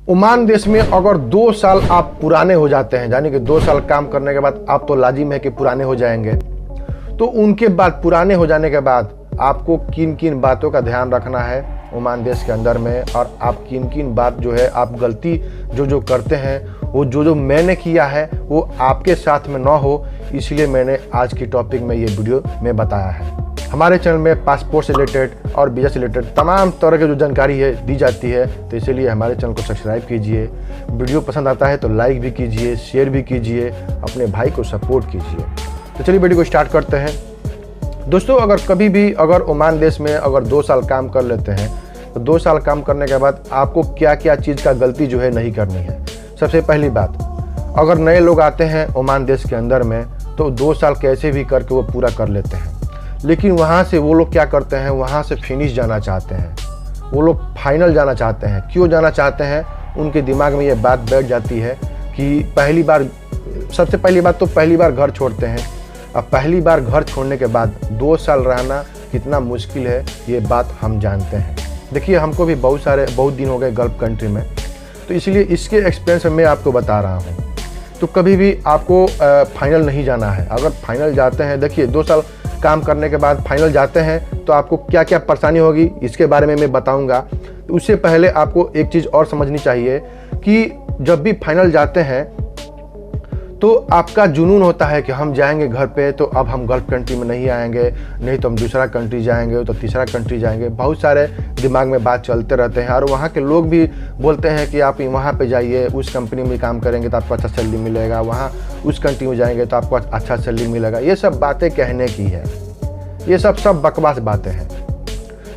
Oman देश में अगर 2 साल आप पुराने हो जाते हैं, यानी कि 2 साल काम करने के बाद आप तो लाजिम है कि पुराने हो जाएंगे, तो उनके बाद पुराने हो जाने के बाद आपको किन किन बातों का ध्यान रखना है ओमान देश के अंदर में, और आप किन किन बात जो है आप गलती जो करते हैं वो जो मैंने किया है वो आपके साथ में ना हो, इसलिए मैंने आज की टॉपिक में ये वीडियो में बताया है। हमारे चैनल में पासपोर्ट से रिलेटेड और वीज़ा से रिलेटेड तमाम तरह की जो जानकारी है दी जाती है, तो इसीलिए हमारे चैनल को सब्सक्राइब कीजिए। वीडियो पसंद आता है तो लाइक भी कीजिए, शेयर भी कीजिए, अपने भाई को सपोर्ट कीजिए। तो चलिए वीडियो को स्टार्ट करते हैं। दोस्तों, अगर कभी भी अगर ओमान देश में अगर 2 साल काम कर लेते हैं तो 2 साल काम करने के बाद आपको क्या क्या चीज़ का गलती जो है नहीं करनी है। सबसे पहली बात, अगर नए लोग आते हैं ओमान देश के अंदर में तो 2 साल कैसे भी करके वो पूरा कर लेते हैं, लेकिन वहाँ से वो लोग क्या करते हैं, वहाँ से फिनिश जाना चाहते हैं, वो लोग फाइनल जाना चाहते हैं। क्यों जाना चाहते हैं, उनके दिमाग में ये बात बैठ जाती है कि पहली बार, सबसे पहली बात तो पहली बार घर छोड़ते हैं। अब पहली बार घर छोड़ने के बाद 2 साल रहना कितना मुश्किल है ये बात हम जानते हैं। देखिए, हमको भी बहुत दिन हो गए गल्फ कंट्री में, तो इसलिए इसके एक्सपीरियंस में मैं आपको बता रहा हूँ। तो कभी भी आपको फाइनल नहीं जाना है। अगर फाइनल जाते हैं, देखिए 2 साल काम करने के बाद फाइनल जाते हैं तो आपको क्या क्या परेशानी होगी इसके बारे में मैं बताऊंगा। तो उससे पहले आपको एक चीज़ और समझनी चाहिए कि जब भी फाइनल जाते हैं तो आपका जुनून होता है कि हम जाएंगे घर पे, तो अब हम गल्फ कंट्री में नहीं आएंगे, नहीं तो हम दूसरा कंट्री जाएंगे, तो तीसरा कंट्री जाएंगे। बहुत सारे दिमाग में बात चलते रहते हैं, और वहाँ के लोग भी बोलते हैं कि आप वहाँ पे जाइए, उस कंपनी में काम करेंगे तो आपको अच्छा सैलरी मिलेगा, वहाँ उस कंट्री में जाएंगे तो आपको अच्छा सैलरी मिलेगा। ये सब बातें कहने की है, ये सब बकवास बातें हैं।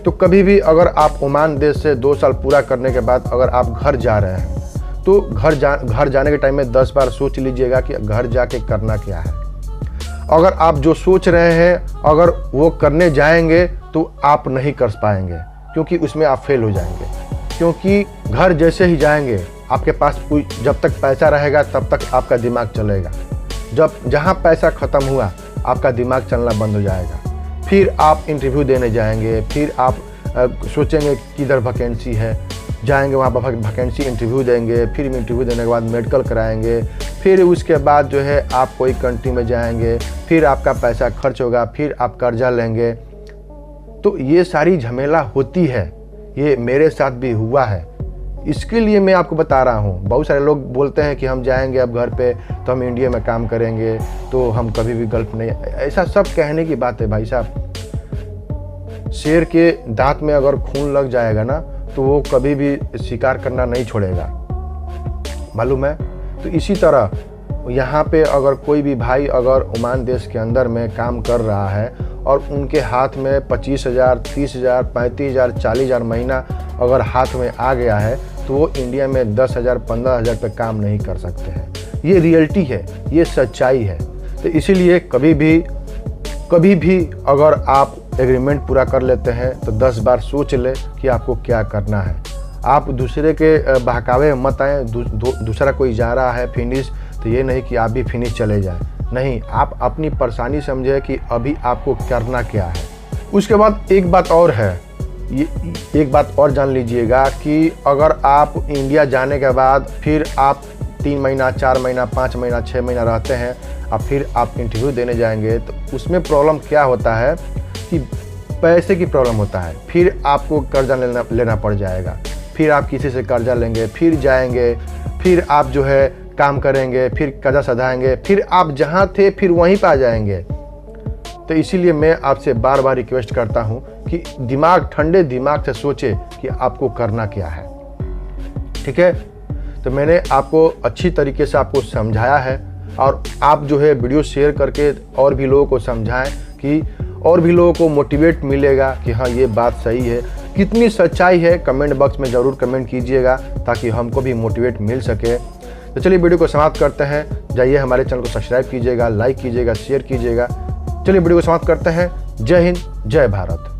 तो कभी भी अगर आप ओमान देश से 2 साल पूरा करने के बाद अगर आप घर जा रहे हैं तो घर जाने के टाइम में 10 बार सोच लीजिएगा कि घर जाके करना क्या है। अगर आप जो सोच रहे हैं अगर वो करने जाएंगे तो आप नहीं कर पाएंगे, क्योंकि उसमें आप फेल हो जाएंगे। क्योंकि घर जैसे ही जाएंगे आपके पास जब तक पैसा रहेगा तब तक आपका दिमाग चलेगा। जहाँ पैसा ख़त्म हुआ आपका दिमाग चलना बंद हो जाएगा। फिर आप इंटरव्यू देने जाएंगे, फिर आप सोचेंगे किधर वैकेंसी है, जाएंगे वहाँ पर वैकेंसी इंटरव्यू देंगे, फिर इंटरव्यू देने के बाद मेडिकल कराएंगे, फिर उसके बाद जो है आप कोई कंट्री में जाएंगे, फिर आपका पैसा खर्च होगा, फिर आप कर्जा लेंगे। तो ये सारी झमेला होती है, ये मेरे साथ भी हुआ है, इसके लिए मैं आपको बता रहा हूँ। बहुत सारे लोग बोलते हैं कि हम जाएंगे अब घर पे तो हम इंडिया में काम करेंगे, तो हम कभी भी गल्फ नहीं, ऐसा सब कहने की बात है भाई साहब। शेर के दांत में अगर खून लग जाएगा ना तो वो कभी भी शिकार करना नहीं छोड़ेगा, मालूम है। तो इसी तरह यहाँ पे अगर कोई भी भाई अगर ओमान देश के अंदर में काम कर रहा है और उनके हाथ में 25,000, 30,000, 35,000, 40,000 महीना अगर हाथ में आ गया है तो वो इंडिया में 10,000, 15,000 पे काम नहीं कर सकते हैं। ये रियलिटी है, ये सच्चाई है। तो इसीलिए कभी भी अगर आप एग्रीमेंट पूरा कर लेते हैं तो 10 बार सोच ले कि आपको क्या करना है। आप दूसरे के बहकावे में मत आए। दूसरा कोई जा रहा है फिनिश, तो ये नहीं कि आप भी फिनिश चले जाएं। नहीं, आप अपनी परेशानी समझे कि अभी आपको करना क्या है। उसके बाद एक बात और है, ये एक बात और जान लीजिएगा कि अगर आप इंडिया जाने के बाद फिर आप 3 महीना, 4 महीना, 5 महीना, 6 महीना रहते हैं, अब फिर आप इंटरव्यू देने जाएंगे, तो उसमें प्रॉब्लम क्या होता है कि पैसे की प्रॉब्लम होता है। फिर आपको कर्जा लेना पड़ जाएगा, फिर आप किसी से कर्जा लेंगे, फिर जाएंगे, फिर आप जो है काम करेंगे, फिर कर्जा सधाएंगे, फिर आप जहाँ थे फिर वहीं पर आ जाएंगे। तो इसीलिए मैं आपसे बार बार रिक्वेस्ट करता हूँ कि ठंडे दिमाग से सोचे कि आपको करना क्या है, ठीक है। तो मैंने आपको अच्छी तरीके से आपको समझाया है, और आप जो है वीडियो शेयर करके और भी लोगों को समझाएं कि और भी लोगों को मोटिवेट मिलेगा कि हाँ ये बात सही है। कितनी सच्चाई है कमेंट बॉक्स में ज़रूर कमेंट कीजिएगा ताकि हमको भी मोटिवेट मिल सके। तो चलिए वीडियो को समाप्त करते हैं। जाइए हमारे चैनल को सब्सक्राइब कीजिएगा, लाइक कीजिएगा, शेयर कीजिएगा। चलिए वीडियो को समाप्त करते हैं। जय हिंद, जय भारत।